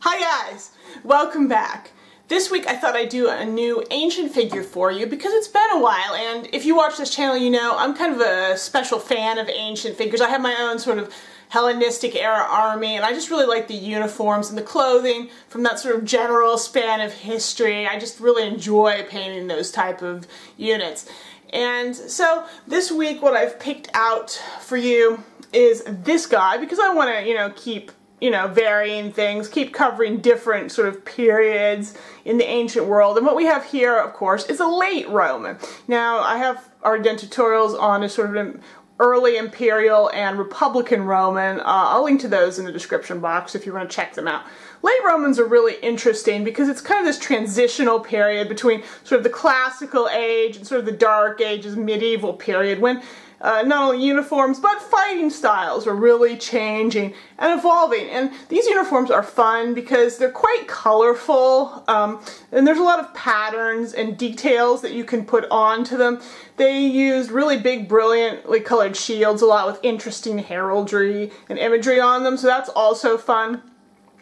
Hi guys! Welcome back. This week I thought I'd do a new ancient figure for you because it's been a while, and if you watch this channel you know I'm kind of a special fan of ancient figures. I have my own sort of Hellenistic era army, and I just really like the uniforms and the clothing from that sort of general span of history. I just really enjoy painting those type of units. And so this week what I've picked out for you is this guy because I want to, keep varying things, keep covering different sort of periods in the ancient world. And what we have here, of course, is a late Roman. Now, I have already done tutorials on a sort of an early imperial and republican Roman. I'll link to those in the description box if you want to check them out. Late Romans are really interesting because it's kind of this transitional period between sort of the classical age and sort of the dark ages, medieval period, when not only uniforms but fighting styles are really changing and evolving. And these uniforms are fun because they're quite colorful, and there's a lot of patterns and details that you can put onto them. They use really big, brilliantly colored shields, a lot with interesting heraldry and imagery on them, so that's also fun.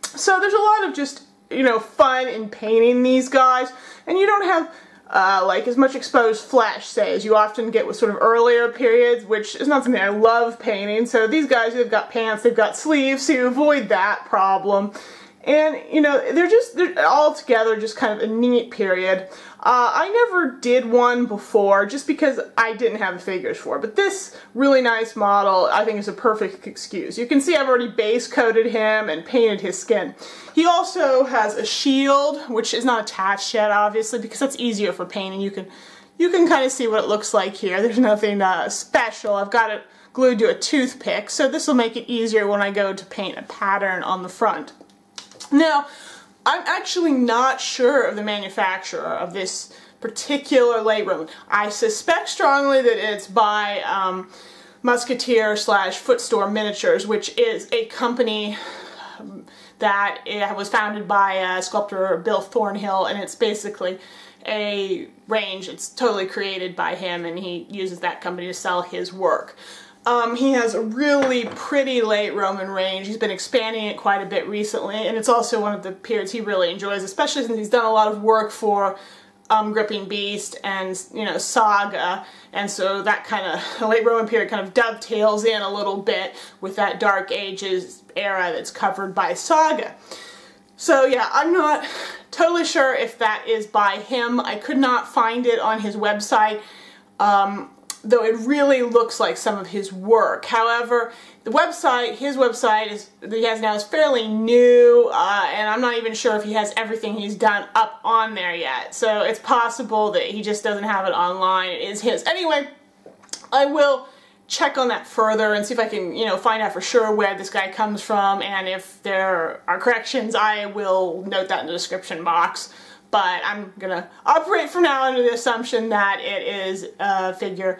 So there's a lot of just, fun in painting these guys, and you don't have like as much exposed flesh, say, as you often get with sort of earlier periods, which is not something I love painting. So these guys, they've got pants, they've got sleeves, so you avoid that problem. And, they're all together just kind of a neat period. I never did one before just because I didn't have the figures for it, but this really nice model I think is a perfect excuse. You can see I've already base coated him and painted his skin. He also has a shield, which is not attached yet, obviously, because that's easier for painting. You can kind of see what it looks like here. There's nothing special. I've got it glued to a toothpick, so this will make it easier when I go to paint a pattern on the front. Now, I'm actually not sure of the manufacturer of this particular late Roman. I suspect strongly that it's by Musketeer / Footsore Miniatures, which is a company that was founded by sculptor Bill Thornhill, and it's basically a range. It's totally created by him, and he uses that company to sell his work. He has a really pretty late Roman range. He's been expanding it quite a bit recently, and it's also one of the periods he really enjoys, especially since he's done a lot of work for Gripping Beast and, Saga, and so that kind of late Roman period kind of dovetails in a little bit with that Dark Ages era that's covered by Saga. So yeah, I'm not totally sure if that is by him. I could not find it on his website. Though it really looks like some of his work. However, his website that he has now is fairly new, and I'm not even sure if he has everything he's done up on there yet. So it's possible that he just doesn't have it online. It is his. Anyway, I will check on that further and see if I can, find out for sure where this guy comes from, and if there are corrections, I will note that in the description box. But I'm going to operate from now under the assumption that it is a figure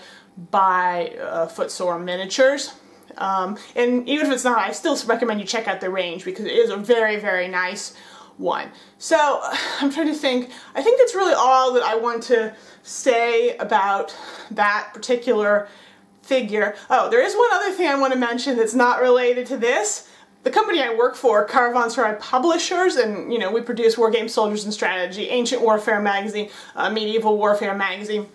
by Footsore Miniatures. And even if it's not, I still recommend you check out the range because it is a very, very nice one. So I'm trying to think. I think that's really all that I want to say about that particular figure. Oh, there is one other thing I want to mention that's not related to this. The company I work for, Caravanserai Publishers, and we produce War Games, Soldiers and Strategy, Ancient Warfare Magazine, Medieval Warfare Magazine.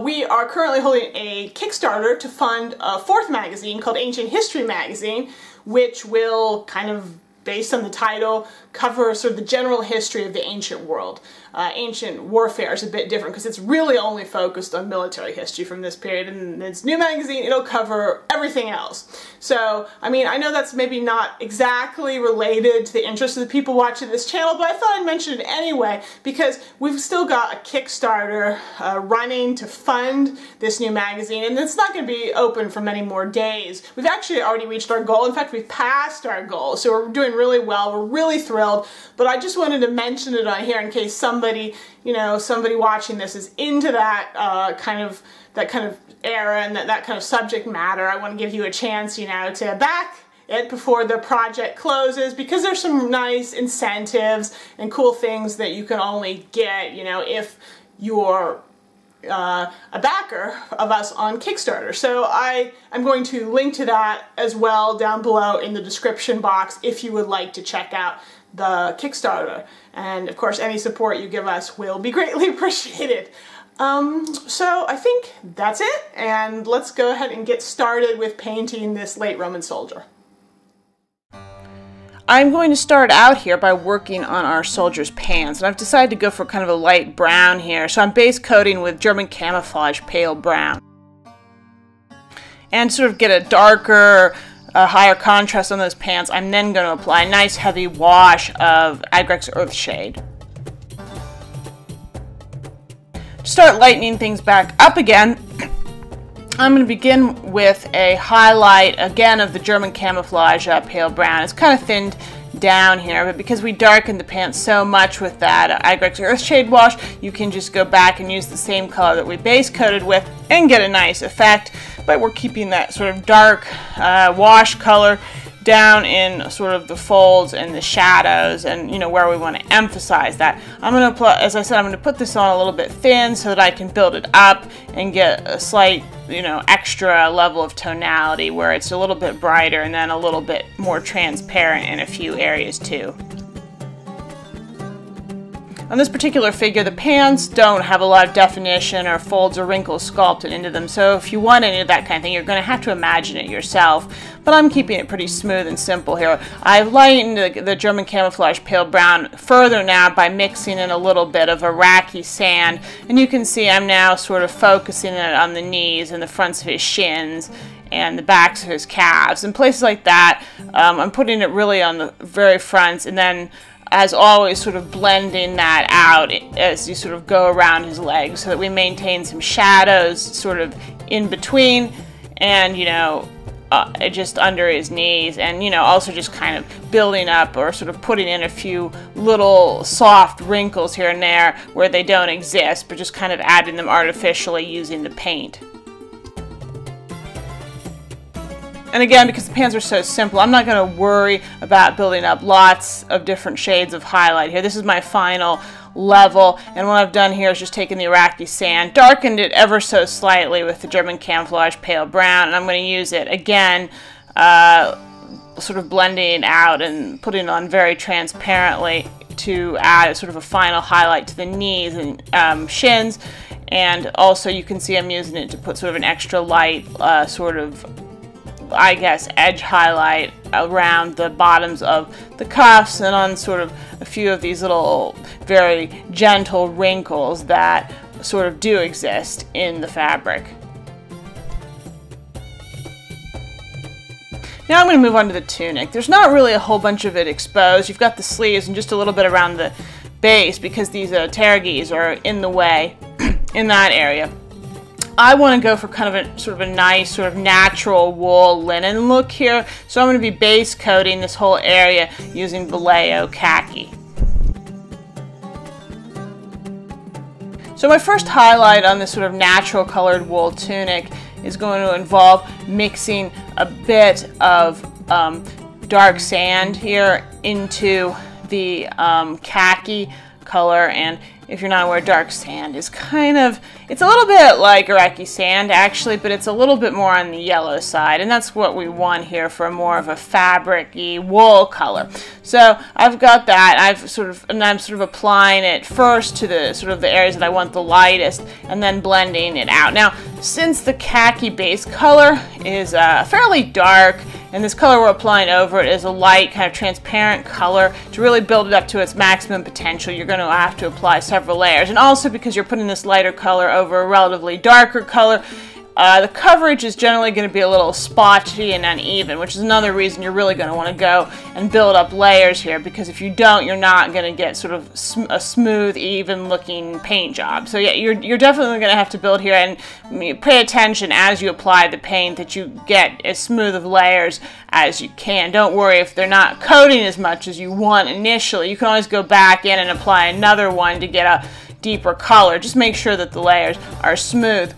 We are currently holding a Kickstarter to fund a fourth magazine called Ancient History Magazine, which will kind of, based on the title, cover sort of the general history of the ancient world. Ancient warfare is a bit different because it's really only focused on military history from this period, and this new magazine, it'll cover everything else. So, I mean, I know that's maybe not exactly related to the interest of the people watching this channel, but I thought I'd mention it anyway because we've still got a Kickstarter running to fund this new magazine, and it's not going to be open for many more days. We've actually already reached our goal. In fact, we've passed our goal, so we're doing really well. We're really thrilled, but I just wanted to mention it on here in case somebody watching this is into that kind of era and that kind of subject matter. I want to give you a chance, to back it before the project closes, because there's some nice incentives and cool things that you can only get, if you're a backer of us on Kickstarter. So I'm going to link to that as well down below in the description box if you would like to check out the Kickstarter. And of course, any support you give us will be greatly appreciated. So I think that's it, and let's go ahead and get started with painting this late Roman soldier. I'm going to start out here by working on our soldier's pants, and I've decided to go for kind of a light brown here, so I'm base coating with German camouflage pale brown. And sort of get a darker, higher contrast on those pants, I'm then going to apply a nice heavy wash of Agrex Earthshade. To start lightening things back up again, I'm going to begin with a highlight again of the German camouflage pale brown. It's kind of thinned down here, but because we darkened the pants so much with that Agrex Earthshade wash, you can just go back and use the same color that we base coated with and get a nice effect. But we're keeping that sort of dark wash color down in sort of the folds and the shadows, and you know where we want to emphasize that. I'm going to apply, as I said, I'm going to put this on a little bit thin so that I can build it up and get a slight, you know, extra level of tonality where it's a little bit brighter and then a little bit more transparent in a few areas too. On this particular figure, the pants don't have a lot of definition or folds or wrinkles sculpted into them, so if you want any of that kind of thing, you're going to have to imagine it yourself. But I'm keeping it pretty smooth and simple here. I've lightened the German camouflage pale brown further now by mixing in a little bit of Iraqi sand, and you can see I'm now sort of focusing it on the knees and the fronts of his shins and the backs of his calves. In places like that, I'm putting it really on the very fronts, and then as always, sort of blending that out as you sort of go around his legs so that we maintain some shadows sort of in between and, you know, just under his knees, and, you know, also just kind of building up or sort of putting in a few little soft wrinkles here and there where they don't exist, but just kind of adding them artificially using the paint. And again, because the pants are so simple, I'm not going to worry about building up lots of different shades of highlight here. This is my final level, and what I've done here is just taken the Iraqi sand, darkened it ever so slightly with the German camouflage pale brown, and I'm going to use it again, sort of blending it out and putting it on very transparently to add sort of a final highlight to the knees and shins. And also you can see I'm using it to put sort of an extra light sort of, I guess, edge highlight around the bottoms of the cuffs and on sort of a few of these little very gentle wrinkles that sort of do exist in the fabric. Now I'm going to move on to the tunic. There's not really a whole bunch of it exposed. You've got the sleeves and just a little bit around the base because these tergis are in the way in that area. I want to go for kind of a sort of a nice sort of natural wool linen look here, so I'm going to be base coating this whole area using Vallejo khaki. So my first highlight on this sort of natural colored wool tunic is going to involve mixing a bit of dark sand here into the khaki color. And if you're not aware, dark sand is kind of, it's a little bit like Iraqi sand actually, but it's a little bit more on the yellow side, and that's what we want here for more of a fabric-y wool color. So I've got that, I'm sort of applying it first to the sort of the areas that I want the lightest, and then blending it out. Now, since the khaki base color is fairly dark, and this color we're applying over it is a light, kind of transparent color, to really build it up to its maximum potential, you're going to have to apply several layers. And also because you're putting this lighter color over a relatively darker color, the coverage is generally going to be a little spotty and uneven, which is another reason you're really going to want to go and build up layers here, because if you don't, you're not going to get sort of a smooth, even looking paint job. So yeah, you're definitely going to have to build here, and pay attention as you apply the paint that you get as smooth of layers as you can. Don't worry if they're not coating as much as you want initially. You can always go back in and apply another one to get a deeper color. Just make sure that the layers are smooth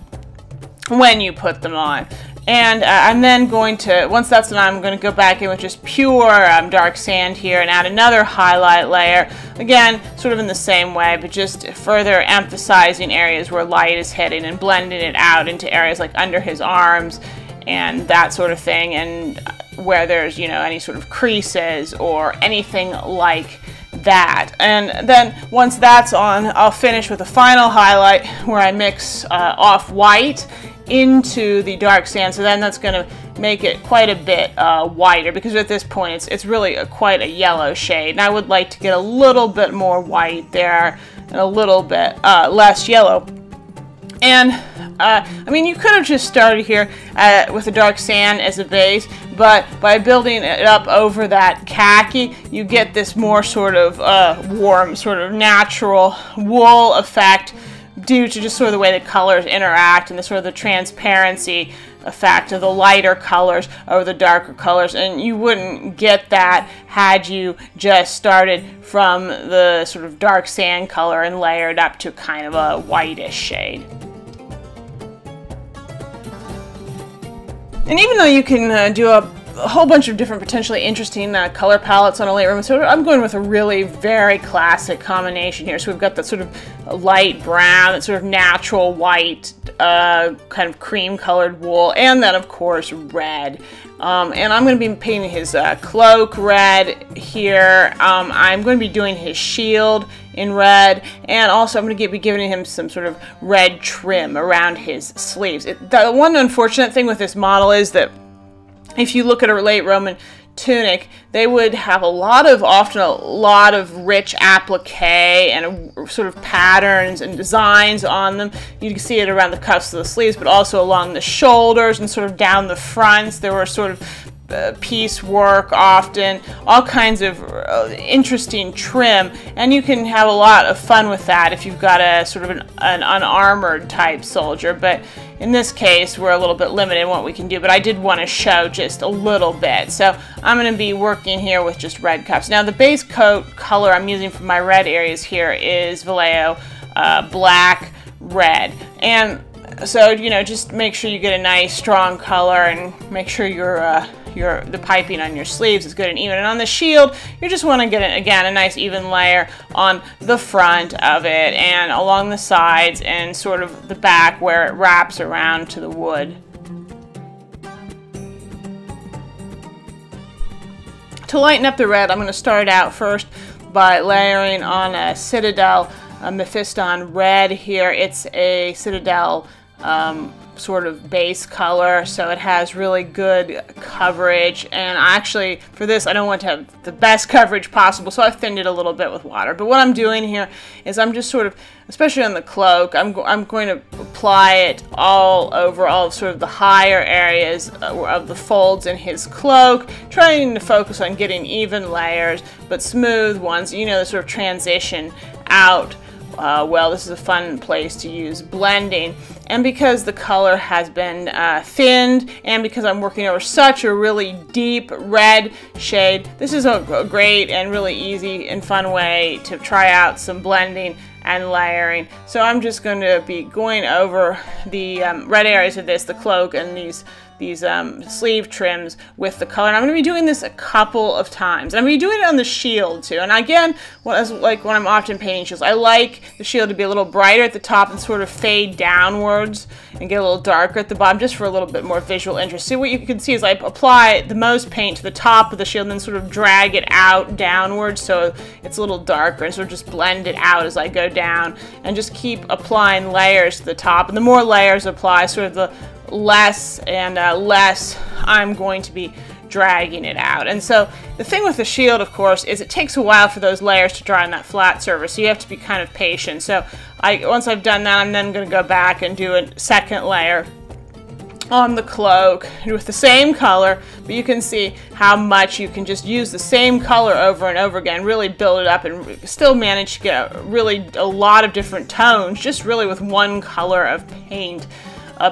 when you put them on. And I'm then going to, once that's done, I'm going to go back in with just pure dark sand here and add another highlight layer. Again, sort of in the same way, but just further emphasizing areas where light is hitting and blending it out into areas like under his arms and that sort of thing. And where there's, you know, any sort of creases or anything like that. And then once that's on, I'll finish with a final highlight where I mix off-white into the dark sand, so then that's going to make it quite a bit whiter, because at this point it's really quite a yellow shade, and I would like to get a little bit more white there and a little bit less yellow. And I mean, you could have just started here with the dark sand as a base, but by building it up over that khaki, you get this more sort of warm, sort of natural wool effect due to just sort of the way the colors interact and the sort of the transparency effect of the lighter colors over the darker colors. And you wouldn't get that had you just started from the sort of dark sand color and layered up to kind of a whitish shade. And even though you can do a whole bunch of different potentially interesting color palettes on a Lightroom, so I'm going with a really very classic combination here. So we've got that sort of light brown, that sort of natural white, kind of cream colored wool, and then of course red. And I'm going to be painting his cloak red here. I'm going to be doing his shield in red, and also I'm going to be giving him some sort of red trim around his sleeves. The one unfortunate thing with this model is that if you look at a late Roman tunic, they would have often a lot of rich applique and sort of patterns and designs on them. You can see it around the cuffs of the sleeves, but also along the shoulders and sort of down the fronts. There were sort of piecework often, all kinds of interesting trim, and you can have a lot of fun with that if you've got a sort of an unarmored type soldier. But in this case, we're a little bit limited in what we can do, but I did want to show just a little bit. So I'm going to be working here with just red cuffs. Now the base coat color I'm using for my red areas here is Vallejo black red. And so, you know, just make sure you get a nice strong color and make sure the piping on your sleeves is good and even. And on the shield, you just want to get, again, a nice even layer on the front of it and along the sides and sort of the back where it wraps around to the wood. To lighten up the red, I'm going to start out first by layering on a Citadel Mephiston red here. It's a Citadel sort of base color, so it has really good coverage, and actually for this I don't want to have the best coverage possible, so I've thinned it a little bit with water. But what I'm doing here is I'm just sort of, especially on the cloak, I'm going to apply it all over all of sort of the higher areas of the folds in his cloak, trying to focus on getting even layers but smooth ones, you know, the sort of transition out. Well, this is a fun place to use blending. And because the color has been thinned, and because I'm working over such a really deep red shade, this is a great and really easy and fun way to try out some blending and layering. So I'm just going to be going over the red areas of this, the cloak, and these sleeve trims with the color. And I'm going to be doing this a couple of times. And I'm going to be doing it on the shield too. And again, like when I'm often painting shields, I like the shield to be a little brighter at the top and sort of fade downwards and get a little darker at the bottom, just for a little bit more visual interest. So what you can see is I apply the most paint to the top of the shield and then sort of drag it out downwards so it's a little darker, and sort of just blend it out as I go down, and just keep applying layers to the top. And the more layers apply, sort of the less and less I'm going to be dragging it out. And so the thing with the shield, of course, is it takes a while for those layers to dry on that flat surface, so you have to be kind of patient. So once I've done that, I'm then going to go back and do a second layer on the cloak with the same color, but you can see how much you can just use the same color over and over again, really build it up, and still manage to get really a lot of different tones just really with one color of paint.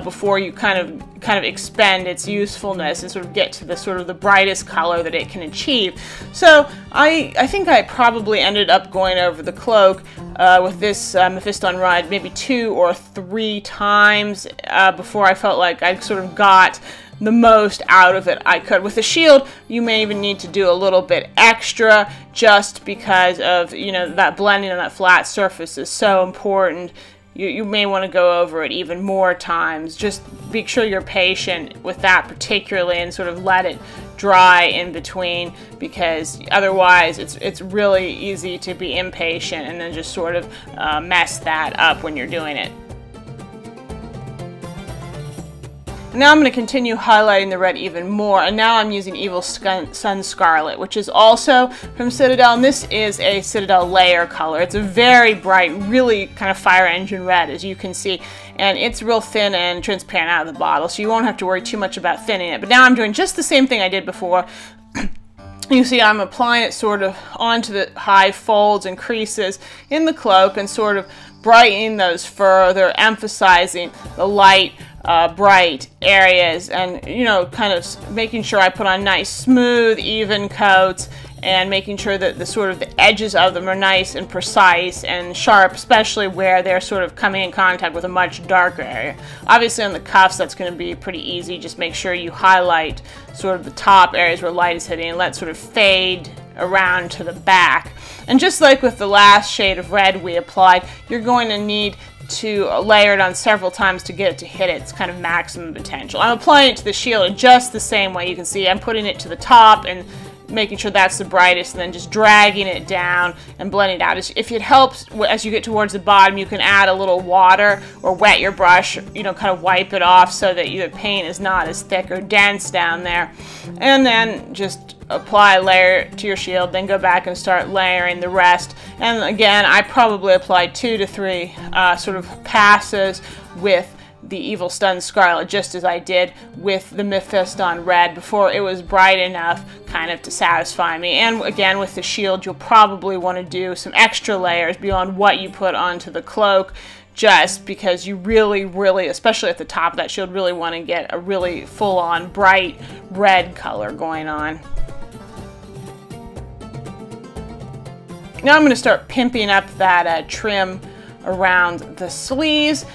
Before you kind of expend its usefulness and sort of get to the sort of the brightest color that it can achieve. So I think I probably ended up going over the cloak with this Mephiston red maybe 2 or 3 times before I felt like I sort of got the most out of it I could. With the shield, you may even need to do a little bit extra, just because of, you know, that blending on that flat surface is so important you may want to go over it even more times. Just be sure you're patient with that particularly and sort of let it dry in between, because otherwise it's really easy to be impatient and then just sort of mess that up when you're doing it. Now I'm going to continue highlighting the red even more, and now I'm using Evil Sun Scarlet, which is also from Citadel, and this is a Citadel layer color. It's a very bright, really kind of fire engine red, as you can see, and it's real thin and transparent out of the bottle, so you won't have to worry too much about thinning it. But now I'm doing just the same thing I did before. You see I'm applying it sort of onto the high folds and creases in the cloak and sort of brightening those further, emphasizing the light, bright areas, and, you know, kind of making sure I put on nice, smooth, even coats, and making sure that the sort of the edges of them are nice and precise and sharp, especially where they're sort of coming in contact with a much darker area. Obviously on the cuffs that's going to be pretty easy. Just make sure you highlight sort of the top areas where light is hitting and let it sort of fade around to the back. And just like with the last shade of red we applied, you're going to need to layer it on several times to get it to hit its kind of maximum potential. I'm applying it to the shield in just the same way. You can see I'm putting it to the top and making sure that's the brightest, and then just dragging it down and blending it out. If it helps, as you get towards the bottom, you can add a little water or wet your brush, you know, kind of wipe it off so that the paint is not as thick or dense down there. And then just apply a layer to your shield, then go back and start layering the rest. And again, I probably applied 2 to 3 sort of passes with the Evil Sun Scarlet, just as I did with the Mephiston Red before it was bright enough kind of to satisfy me. And again, with the shield, you'll probably want to do some extra layers beyond what you put onto the cloak, just because you really, especially at the top of that shield, really want to get a really full-on bright red color going on. Now I'm going to start pimping up that trim around the sleeves.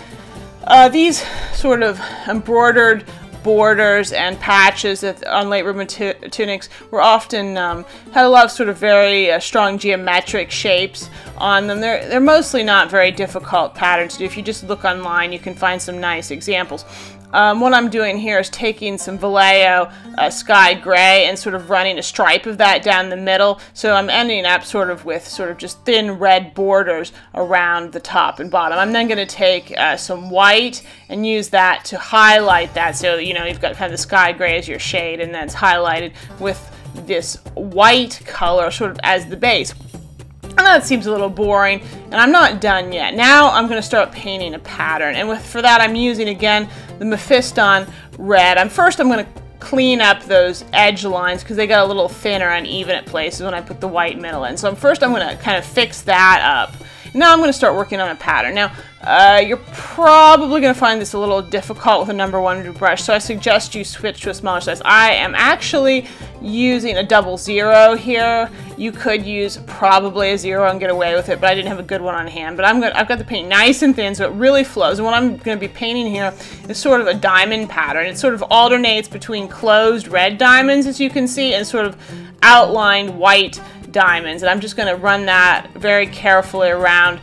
These sort of embroidered borders and patches on late Roman tunics were often had a lot of sort of very strong geometric shapes on them. They're mostly not very difficult patterns to do. If you just look online, you can find some nice examples. What I'm doing here is taking some Vallejo sky gray and sort of running a stripe of that down the middle. So I'm ending up sort of with sort of just thin red borders around the top and bottom. I'm then going to take some white and use that to highlight that. So, you know, you've got kind of the sky gray as your shade, and then it's highlighted with this white color sort of as the base. I know that seems a little boring, and I'm not done yet. Now I'm going to start painting a pattern, and for that I'm using again the Mephiston Red. First I'm going to clean up those edge lines because they got a little thinner and uneven at places when I put the white middle in. So first I'm going to kind of fix that up. Now I'm going to start working on a pattern. Now you're probably going to find this a little difficult with a number 1 brush, so I suggest you switch to a smaller size. I am actually using a 00 here. You could use probably a 0 and get away with it, but I didn't have a good one on hand. But I've got the paint nice and thin, so it really flows. And what I'm going to be painting here is sort of a diamond pattern. It sort of alternates between closed red diamonds, as you can see, and sort of outlined white diamonds. And I'm just going to run that very carefully around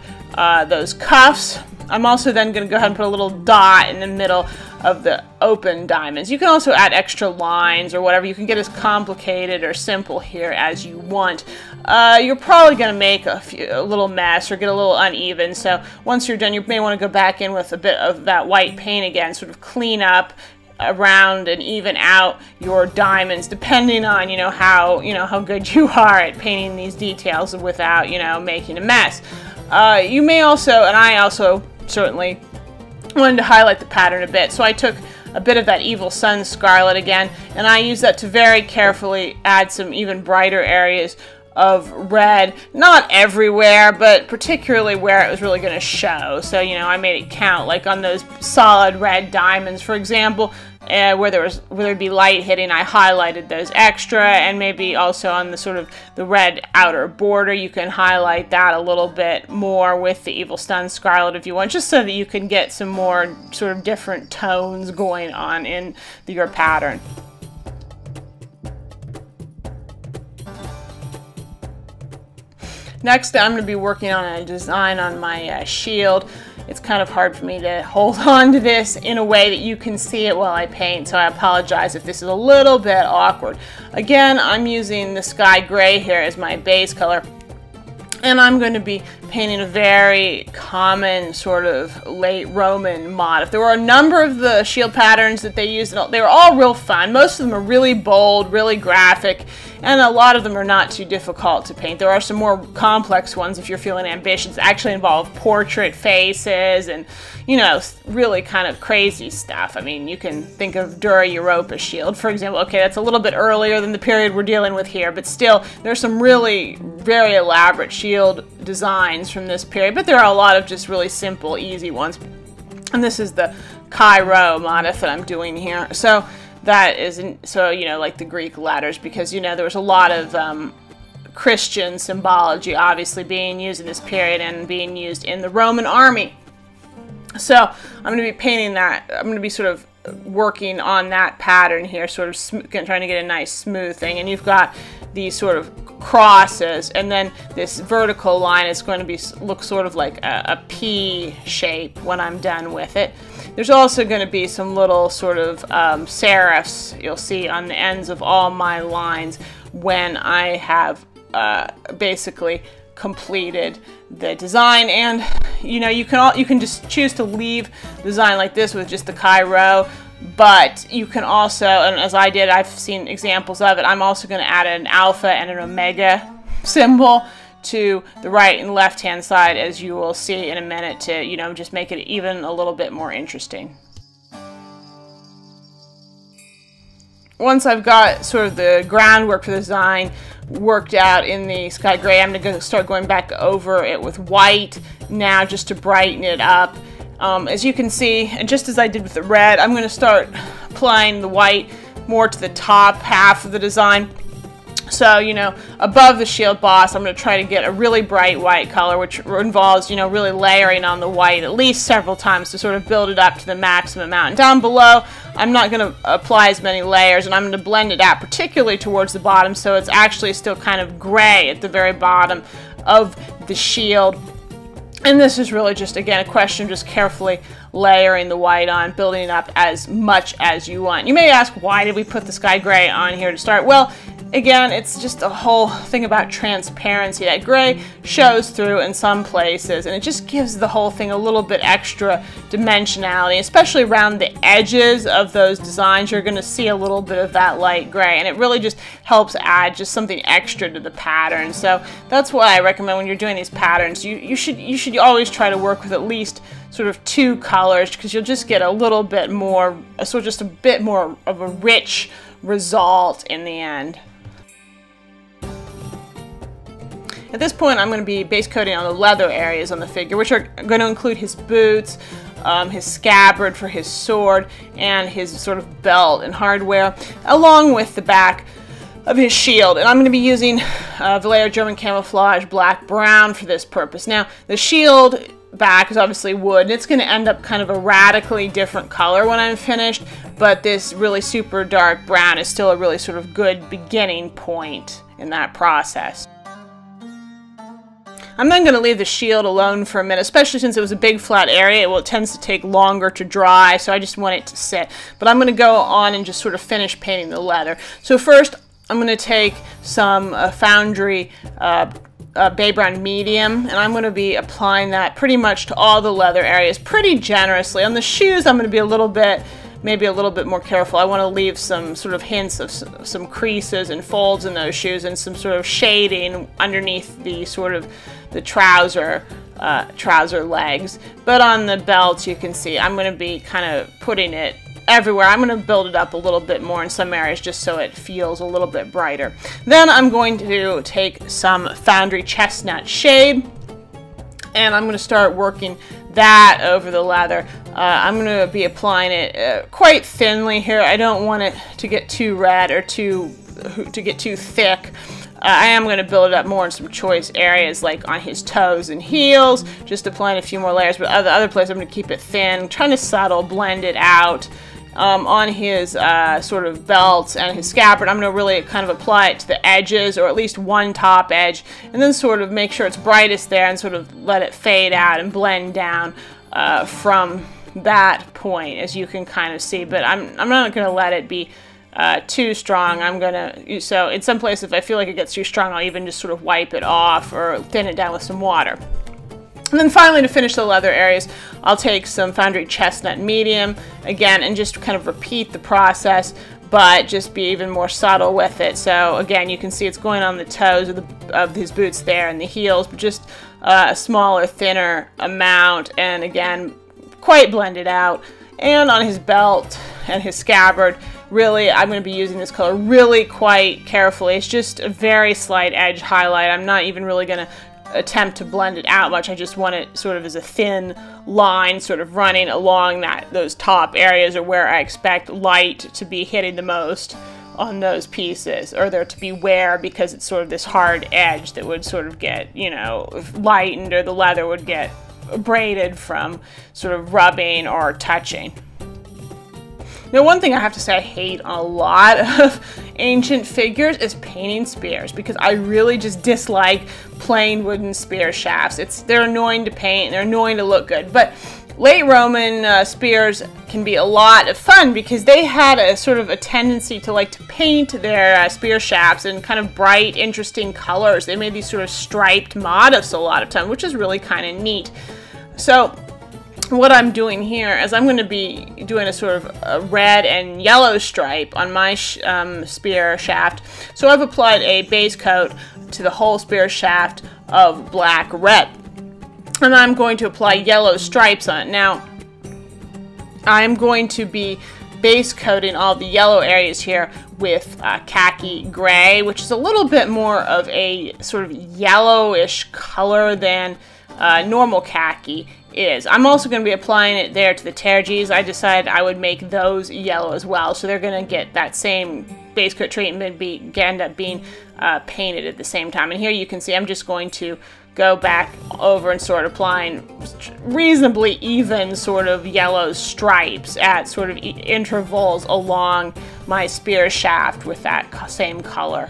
those cuffs. I'm also then going to go ahead and put a little dot in the middle of the open diamonds. You can also add extra lines or whatever. You can get as complicated or simple here as you want. You're probably going to make a little mess or get a little uneven, so once you're done, you may want to go back in with a bit of that white paint again, sort of clean up around and even out your diamonds, depending on how good you are at painting these details without making a mess. You may also, and I also certainly wanted to highlight the pattern a bit, so I took a bit of that Evil Sun Scarlet again, and I used that to very carefully add some even brighter areas of red, not everywhere, but particularly where it was really going to show. So, I made it count, like on those solid red diamonds, for example, where there'd be light hitting, I highlighted those extra, and maybe also on the sort of the red outer border, you can highlight that a little bit more with the Evil Sun Scarlet if you want, just so that you can get some more sort of different tones going on in your pattern. Next, I'm going to be working on a design on my shield. it's kind of hard for me to hold on to this in a way that you can see it while I paint, so I apologize if this is a little bit awkward. Again, I'm using the sky gray here as my base color, and I'm going to be painting a very common sort of late Roman motif. There were a number of the shield patterns that they used, and they were all real fun. Most of them are really bold, really graphic, and a lot of them are not too difficult to paint. There are some more complex ones if you're feeling ambitious, that actually involve portrait faces and, you know, really kind of crazy stuff. I mean, you can think of Dura Europa shield, for example. Okay, that's a little bit earlier than the period we're dealing with here, but still, there's some really very elaborate shield designs from this period, but there are a lot of just really simple, easy ones. And this is the Chi-Rho motif that I'm doing here. So that isn't, so, you know, like the Greek letters, because, you know, there was a lot of Christian symbology obviously being used in this period and being used in the Roman army. So I'm going to be painting that. I'm going to be sort of working on that pattern here, sort of trying to get a nice smooth thing. And you've got these sort of crosses, and then this vertical line is going to be look sort of like a P shape when I'm done with it. There's also going to be some little sort of serifs you'll see on the ends of all my lines when I have basically completed the design. And you know, you can just choose to leave the design like this with just the Chi-Rho, but you can also, and as I did, I've seen examples of it, I'm also going to add an alpha and an omega symbol to the right and left hand side, as you will see in a minute, to, you know, just make it even a little bit more interesting. Once I've got sort of the groundwork for the design worked out in the sky gray, I'm going to start going back over it with white now, just to brighten it up. As you can see, and just as I did with the red, I'm going to start applying the white more to the top half of the design. So, you know, above the shield boss, I'm going to try to get a really bright white color, which involves, you know, really layering on the white at least several times to sort of build it up to the maximum amount. And down below, I'm not going to apply as many layers, and I'm going to blend it out, particularly towards the bottom, so it's actually still kind of gray at the very bottom of the shield. And this is really just, again, a question of just carefully layering the white on, building it up as much as you want. You may ask, why did we put the sky gray on here to start? Well, again, it's just a whole thing about transparency. That gray shows through in some places, and it just gives the whole thing a little bit extra dimensionality, especially around the edges of those designs. You're going to see a little bit of that light gray, and it really just helps add just something extra to the pattern. So that's why I recommend when you're doing these patterns, you should always try to work with at least sort of 2 colors, because you'll just get a little bit more, just a bit more of a rich result in the end. At this point, I'm going to be base coating on the leather areas on the figure, which are going to include his boots, his scabbard for his sword, and his sort of belt and hardware, along with the back of his shield. And I'm going to be using Vallejo German Camouflage Black Brown for this purpose. Now, the shield back is obviously wood, and it's going to end up kind of a radically different color when I'm finished, but this really super dark brown is still a really sort of good beginning point in that process. I'm then going to leave the shield alone for a minute, especially since it was a big flat area. It tends to take longer to dry, so I just want it to sit. But I'm going to go on and just sort of finish painting the leather. So first, I'm going to take some Foundry Bay Brown Medium, and I'm going to be applying that pretty much to all the leather areas pretty generously. On the shoes, I'm going to be a little bit, maybe a little bit more careful. I want to leave some sort of hints of some creases and folds in those shoes, and some sort of shading underneath the sort of the trouser legs. But on the belts, you can see I'm going to be kind of putting it everywhere. I'm going to build it up a little bit more in some areas just so it feels a little bit brighter. Then I'm going to take some Foundry Chestnut Shade, and I'm going to start working that over the leather. I'm going to be applying it quite thinly here. I don't want it to get too red or to get too thick. I am going to build it up more in some choice areas, like on his toes and heels, just applying a few more layers, but other places I'm going to keep it thin, trying to subtle, blend it out. On his sort of belts and his scabbard, I'm going to really kind of apply it to the edges, or at least one top edge, and then sort of make sure it's brightest there and sort of let it fade out and blend down from that point, as you can kind of see, but I'm not going to let it be too strong. So in some places, if I feel like it gets too strong, I'll even just sort of wipe it off or thin it down with some water. And then finally, to finish the leather areas, I'll take some Foundry Chestnut Medium again and just kind of repeat the process, but just be even more subtle with it. So again, you can see it's going on the toes of these boots there and the heels, but just a smaller, thinner amount, and again, quite blended out. And on his belt and his scabbard, really, I'm going to be using this color really quite carefully. It's just a very slight edge highlight. I'm not even really going to attempt to blend it out much. I just want it sort of as a thin line sort of running along those top areas, or where I expect light to be hitting the most on those pieces, or there to be wear, because it's sort of this hard edge that would sort of get, you know, lightened, or the leather would get braided from sort of rubbing or touching. Now, one thing I have to say I hate on a lot of ancient figures is painting spears, because I really just dislike plain wooden spear shafts. They're annoying to paint, and they're annoying to look good. But late Roman spears can be a lot of fun, because they had a sort of a tendency to like to paint their spear shafts in kind of bright, interesting colors. They made these sort of striped motifs a lot of time, which is really kind of neat. So what I'm doing here is I'm going to be doing a sort of a red and yellow stripe on my spear shaft. So I've applied a base coat to the whole spear shaft of black red, and I'm going to apply yellow stripes on it. Now, I'm going to be base coating all the yellow areas here with khaki gray, which is a little bit more of a sort of yellowish color than normal khaki is. I'm also going to be applying it there to the tergies. I decided I would make those yellow as well, so they're going to get that same base coat treatment, end up being painted at the same time. And here you can see I'm just going to go back over and sort of applying reasonably even sort of yellow stripes at sort of intervals along my spear shaft with that same color.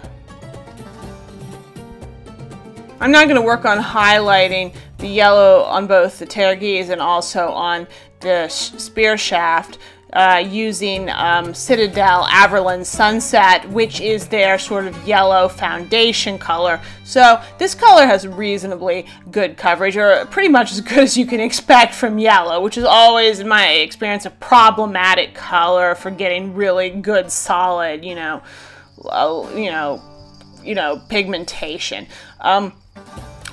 I'm now going to work on highlighting the yellow on both the tergies and also on the spear shaft using Citadel Averland Sunset, which is their sort of yellow foundation color. So this color has reasonably good coverage, or pretty much as good as you can expect from yellow, which is always, in my experience, a problematic color for getting really good, solid, pigmentation.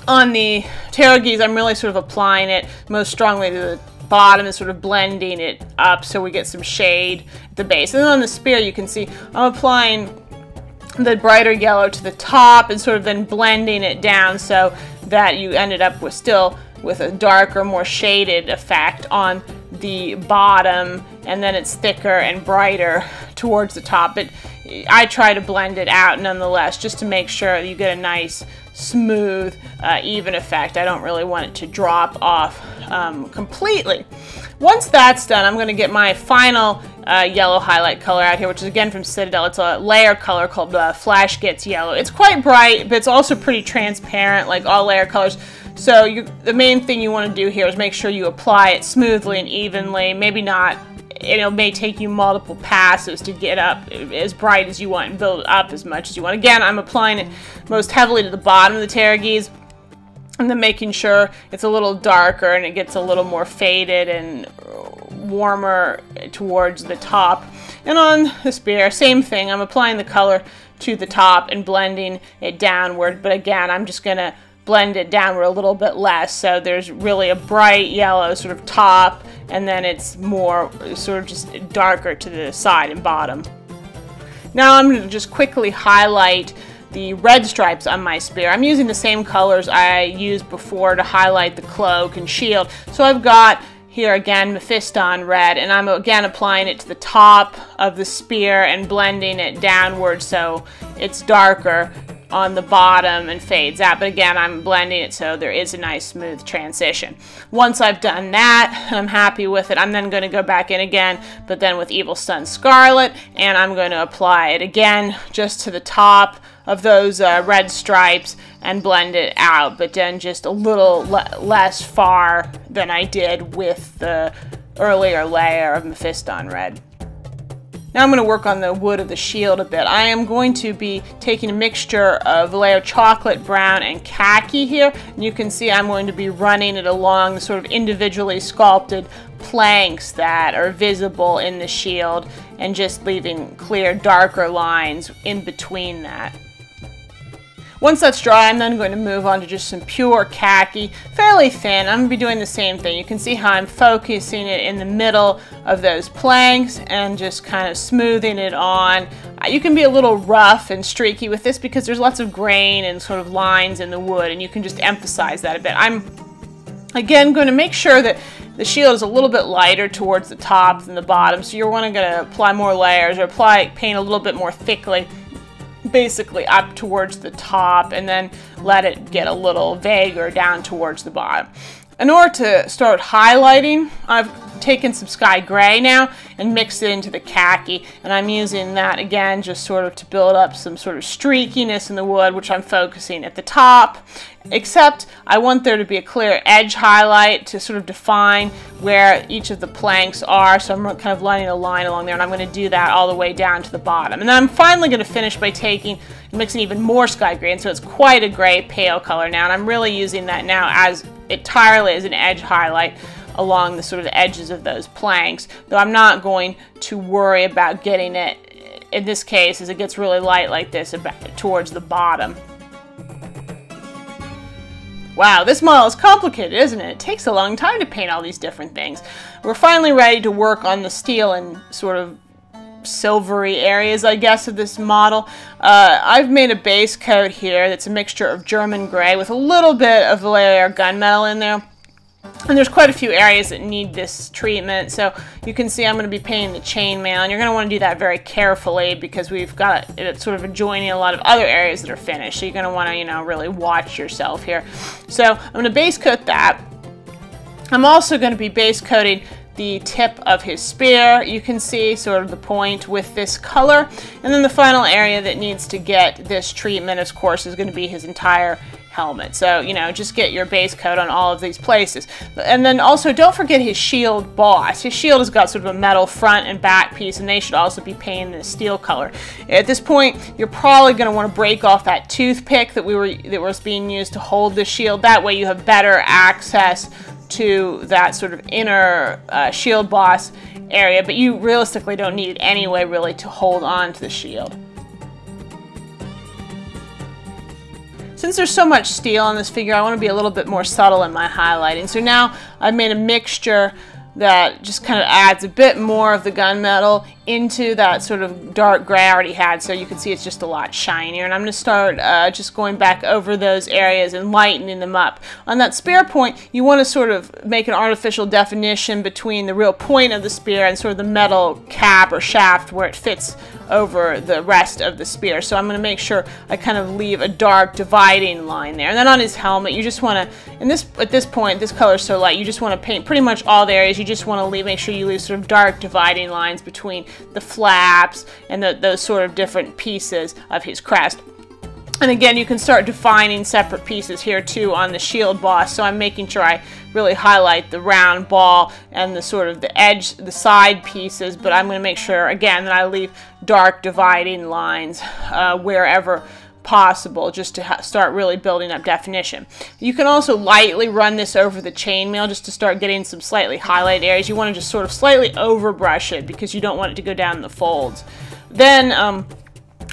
On the tergies, I'm really sort of applying it most strongly to the bottom and sort of blending it up so we get some shade at the base. And then on the spear, you can see I'm applying the brighter yellow to the top and sort of then blending it down so that you ended up with a darker, more shaded effect on the bottom, and then it's thicker and brighter towards the top. But I try to blend it out nonetheless, just to make sure that you get a nice, smooth, even effect. I don't really want it to drop off completely. Once that's done, I'm going to get my final yellow highlight color out here, which is again from Citadel. It's a layer color called Flash Gets Yellow. It's quite bright, but it's also pretty transparent, like all layer colors. So the main thing you want to do here is make sure you apply it smoothly and evenly. Maybe not, it may take you multiple passes to get up as bright as you want and build it up as much as you want. Again, I'm applying it most heavily to the bottom of the tergies, and then making sure it's a little darker and it gets a little more faded and warmer towards the top. And on the spear, same thing. I'm applying the color to the top and blending it downward, but again, I'm just going to blend it downward a little bit less, so there's really a bright yellow sort of top, and then it's more sort of just darker to the side and bottom. Now I'm going to just quickly highlight the red stripes on my spear. I'm using the same colors I used before to highlight the cloak and shield. So I've got here again Mephiston red, and I'm again applying it to the top of the spear and blending it downward so it's darker on the bottom and fades out, but again, I'm blending it so there is a nice smooth transition. Once I've done that, I'm happy with it, I'm then going to go back in again, but then with Evil Stun Scarlet, and I'm going to apply it again just to the top of those red stripes and blend it out, but then just a little less far than I did with the earlier layer of Mephiston Red. Now I'm going to work on the wood of the shield a bit. I am going to be taking a mixture of Vallejo chocolate, brown, and khaki here. And you can see I'm going to be running it along the sort of individually sculpted planks that are visible in the shield and just leaving clear, darker lines in between that. Once that's dry, I'm then going to move on to just some pure khaki, fairly thin. I'm going to be doing the same thing. You can see how I'm focusing it in the middle of those planks and just kind of smoothing it on. You can be a little rough and streaky with this because there's lots of grain and sort of lines in the wood, and you can just emphasize that a bit. I'm, again, going to make sure that the shield is a little bit lighter towards the top than the bottom, so you're going to apply more layers or apply paint a little bit more thickly, basically up towards the top, and then let it get a little vaguer down towards the bottom. In order to start highlighting, I've taken some sky gray now and mixed it into the khaki, and I'm using that again just sort of to build up some sort of streakiness in the wood, which I'm focusing at the top, except I want there to be a clear edge highlight to sort of define where each of the planks are, so I'm kind of lining a line along there, and I'm going to do that all the way down to the bottom. And then I'm finally going to finish by taking and mixing even more sky gray, and so it's quite a gray pale color now, and I'm really using that now as entirely as an edge highlight along the sort of edges of those planks, though I'm not going to worry about getting it, in this case, as it gets really light like this, towards the bottom. Wow, this model is complicated, isn't it? It takes a long time to paint all these different things. We're finally ready to work on the steel and sort of silvery areas, I guess, of this model. I've made a base coat here that's a mixture of German gray with a little bit of Vallejo gunmetal in there. And there's quite a few areas that need this treatment, so you can see I'm going to be painting the chainmail, and you're going to want to do that very carefully because we've got it sort of adjoining a lot of other areas that are finished, so you're going to want to, you know, really watch yourself here. So I'm going to base coat that. I'm also going to be base coating the tip of his spear. You can see sort of the point with this color, and then the final area that needs to get this treatment, of course, is going to be his entire helmet. So, you know, just get your base coat on all of these places. And then also don't forget his shield boss. His shield has got sort of a metal front and back piece, and they should also be painted in a steel color. At this point, you're probably going to want to break off that toothpick that was being used to hold the shield. That way you have better access to that sort of inner shield boss area, but you realistically don't need it anyway, really, to hold on to the shield. Since there's so much steel on this figure, I want to be a little bit more subtle in my highlighting. So now I've made a mixture that just kind of adds a bit more of the gunmetal into that sort of dark gray I already had, so you can see it's just a lot shinier. And I'm going to start just going back over those areas and lightening them up. On that spear point, you want to sort of make an artificial definition between the real point of the spear and sort of the metal cap or shaft where it fits over the rest of the spear. So I'm going to make sure I kind of leave a dark dividing line there. And then on his helmet, you just want to, at this point, this color is so light, you just want to paint pretty much all the areas. You just want to make sure you leave sort of dark dividing lines between the flaps and those sort of different pieces of his crest. And again, you can start defining separate pieces here too on the shield boss. So I'm making sure I really highlight the round ball and the sort of the edge, the side pieces, but I'm going to make sure again that I leave dark dividing lines wherever possible, just to start really building up definition. You can also lightly run this over the chainmail just to start getting some slightly highlighted areas. You want to just sort of slightly overbrush it because you don't want it to go down in the folds. Then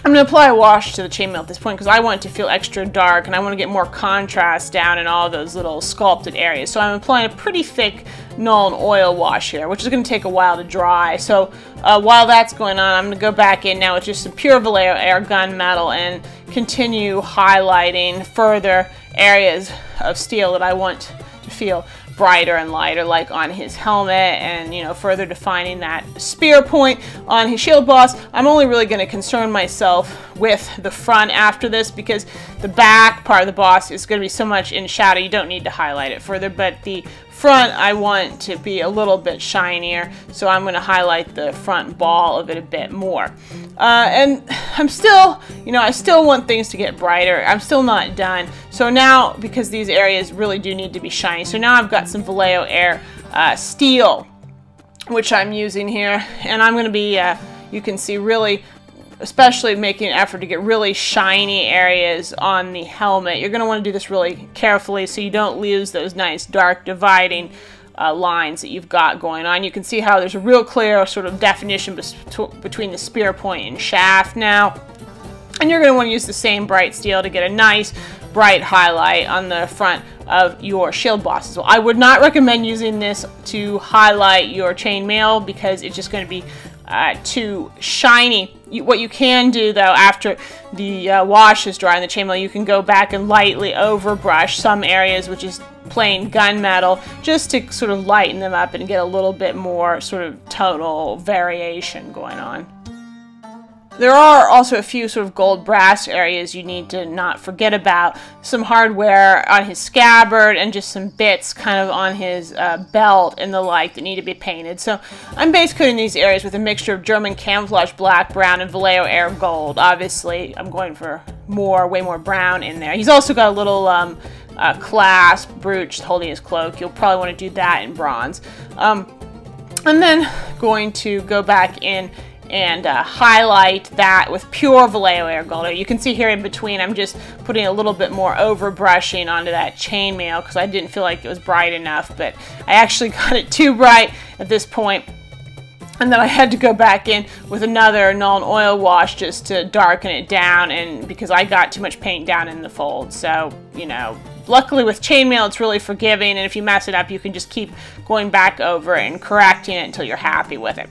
I'm going to apply a wash to the chainmail at this point because I want it to feel extra dark and I want to get more contrast down in all those little sculpted areas. So I'm applying a pretty thick Nuln oil wash here, which is going to take a while to dry. So while that's going on, I'm going to go back in now with just some pure Vallejo air gunmetal and continue highlighting further areas of steel that I want to feel brighter and lighter, like on his helmet, and, you know, further defining that spear point on his shield boss. I'm only really going to concern myself with the front after this, because the back part of the boss is going to be so much in shadow, you don't need to highlight it further, but the front I want to be a little bit shinier, so I'm going to highlight the front ball of it a bit more. And I'm still, you know, I still want things to get brighter. I'm still not done. So now, because these areas really do need to be shiny, so now I've got some Vallejo Air steel, which I'm using here, and I'm going to be, you can see, really, especially making an effort to get really shiny areas on the helmet. You're going to want to do this really carefully so you don't lose those nice dark dividing lines that you've got going on. You can see how there's a real clear sort of definition between the spear point and shaft now. And you're going to want to use the same bright steel to get a nice bright highlight on the front of your shield boss as well. I would not recommend using this to highlight your chainmail because it's just going to be too shiny. What you can do, though, after the wash is dry in the chainmail, you can go back and lightly overbrush some areas, which is plain gunmetal, just to sort of lighten them up and get a little bit more sort of tonal variation going on. There are also a few sort of gold brass areas you need to not forget about. Some hardware on his scabbard and just some bits kind of on his belt and the like that need to be painted. So I'm base coating these areas with a mixture of German camouflage black, brown, and Vallejo Air gold. Obviously, I'm going for way more brown in there. He's also got a little clasp brooch holding his cloak. You'll probably want to do that in bronze. And then going to go back in and highlight that with pure Vallejo Air gold. You can see here in between I'm just putting a little bit more overbrushing onto that chainmail because I didn't feel like it was bright enough, but I actually got it too bright at this point. And then I had to go back in with another Nuln Oil wash just to darken it down, and because I got too much paint down in the fold. So, you know, luckily with chainmail it's really forgiving, and if you mess it up you can just keep going back over it and correcting it until you're happy with it.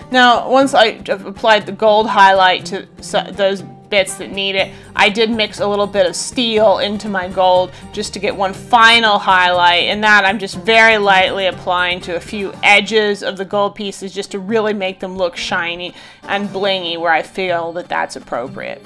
Now, once I applied the gold highlight to those bits that need it, I did mix a little bit of steel into my gold just to get one final highlight, and that I'm just very lightly applying to a few edges of the gold pieces just to really make them look shiny and blingy where I feel that that's appropriate.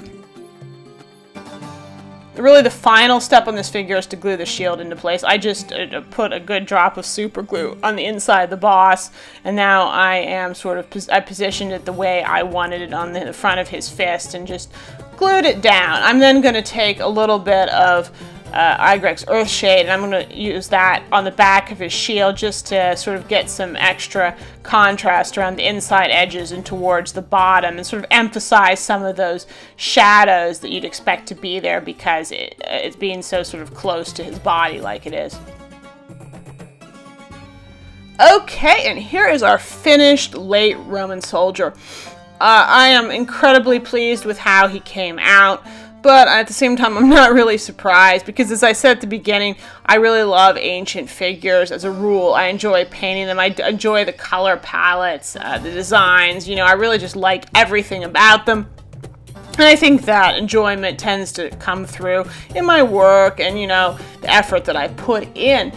Really, the final step on this figure is to glue the shield into place. I just put a good drop of super glue on the inside of the boss, and now I am sort of, I positioned it the way I wanted it on the front of his fist and just glued it down. I'm then going to take a little bit of Igrex Earthshade, and I'm going to use that on the back of his shield just to sort of get some extra contrast around the inside edges and towards the bottom, and sort of emphasize some of those shadows that you'd expect to be there because it's being so sort of close to his body like it is. Okay, and here is our finished late Roman soldier. I am incredibly pleased with how he came out. But at the same time, I'm not really surprised because, as I said at the beginning, I really love ancient figures as a rule. I enjoy painting them. I enjoy the color palettes, the designs. You know, I really just like everything about them. And I think that enjoyment tends to come through in my work and, you know, the effort that I put in.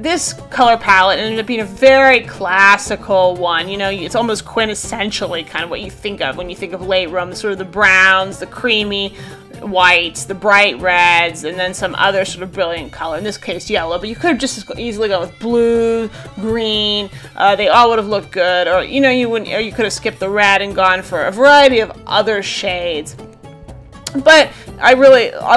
This color palette ended up being a very classical one. You know, it's almost quintessentially kind of what you think of when you think of late Rome, sort of the browns, the creamy whites, the bright reds, and then some other sort of brilliant color, in this case yellow, but you could have just as easily gone with blue, green. They all would have looked good, or you know, you could have skipped the red and gone for a variety of other shades. But I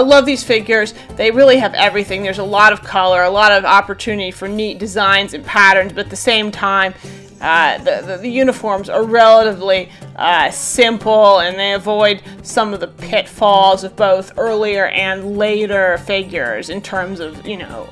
love these figures. They really have everything. There's a lot of color, a lot of opportunity for neat designs and patterns, but at the same time the uniforms are relatively simple, and they avoid some of the pitfalls of both earlier and later figures in terms of, you know,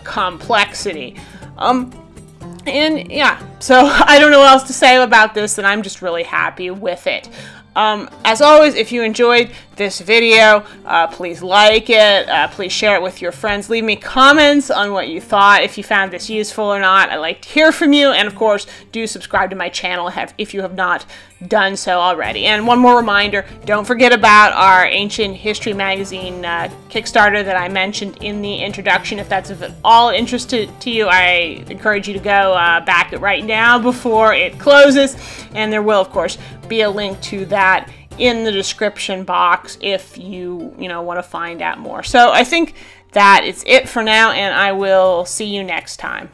complexity. And yeah, so I don't know what else to say about this, and I'm just really happy with it. As always, if you enjoyed this video. Please like it. Please share it with your friends. Leave me comments on what you thought, if you found this useful or not. I'd like to hear from you. And of course, do subscribe to my channel if you have not done so already. And one more reminder, don't forget about our Ancient History Magazine Kickstarter that I mentioned in the introduction. If that's of all interest to you, I encourage you to go back it right now before it closes. And there will, of course, be a link to that in the description box if you want to find out more. So I think that is it for now, and I will see you next time.